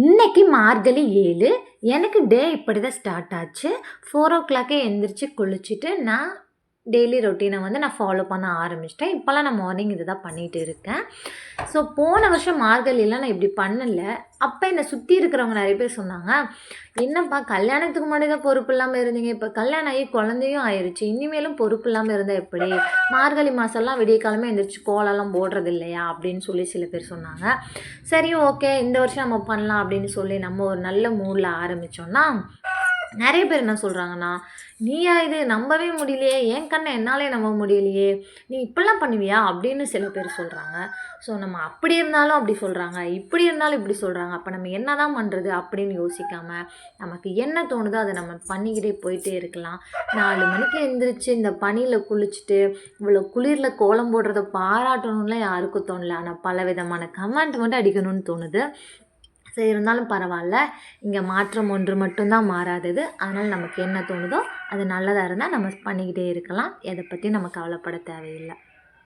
இன்னைக்கு மார்கழி 7. எனக்கு டே இப்படி தான் ஸ்டார்ட் ஆச்சு. 4:00 எந்திரிச்சு குளிச்சுட்டு நான் டெய்லி ரொட்டீனை வந்து நான் ஃபாலோ பண்ண ஆரம்பிச்சிட்டேன். இப்போலாம் நான் மார்னிங் இது தான் பண்ணிகிட்டு இருக்கேன். ஸோ போன வருஷம் மார்கழிலாம் நான் இப்படி பண்ணல. அப்போ என்னை சுற்றி இருக்கிறவங்க நிறைய பேர் சொன்னாங்க, என்னப்பா கல்யாணத்துக்கு முன்னாடி தான் பொறுப்பு இல்லாமல் இருந்தீங்க, இப்போ கல்யாணம் ஆகி குழந்தையும் ஆயிடுச்சு, இனிமேலும் பொறுப்பு இல்லாமல் இருந்தால் எப்படி, மார்கழி மாதம்லாம் விடிய காலமே எந்திரிச்சு கோலம்லாம் போடுறது இல்லையா அப்படின்னு சொல்லி சில பேர் சொன்னாங்க. சரி ஓகே இந்த வருஷம் நம்ம பண்ணலாம் அப்படின்னு சொல்லி நம்ம ஒரு நல்ல மூடில் ஆரம்பித்தோன்னா, நிறைய பேர் என்ன சொல்கிறாங்கன்னா, நீயா இது நம்பவே முடியலையே, என் கண்ணை என்னாலே நம்ப முடியலையே, நீ இப்படிலாம் பண்ணுவியா அப்படின்னு சில பேர் சொல்கிறாங்க. ஸோ நம்ம அப்படி இருந்தாலும் அப்படி சொல்கிறாங்க, இப்படி இருந்தாலும் இப்படி சொல்கிறாங்க, அப்போ நம்ம என்ன தான் பண்ணுறது அப்படின்னு யோசிக்காமல் நமக்கு என்ன தோணுதோ அதை நம்ம பண்ணிக்கிட்டே போயிட்டே இருக்கலாம். 4 மணிக்கு எழுந்திரிச்சு இந்த பனியில் குளிச்சுட்டு இவ்வளோ குளிரில் கோலம் போடுறத பாராட்டணும்லாம் யாருக்கும் தோணல. ஆனால் பல விதமான கமெண்ட் மட்டும் அடிக்கணும்னு தோணுது. சரி இருந்தாலும் பரவாயில்ல, இங்கே மாற்றம் ஒன்று மட்டும்தான் மாறாதது. அதனால் நமக்கு என்ன தோணுதோ அது நல்லதாக இருந்தால் நம்ம பண்ணிக்கிட்டே இருக்கலாம். எதை பற்றியும் நம்ம கவலைப்பட தேவையில்லை.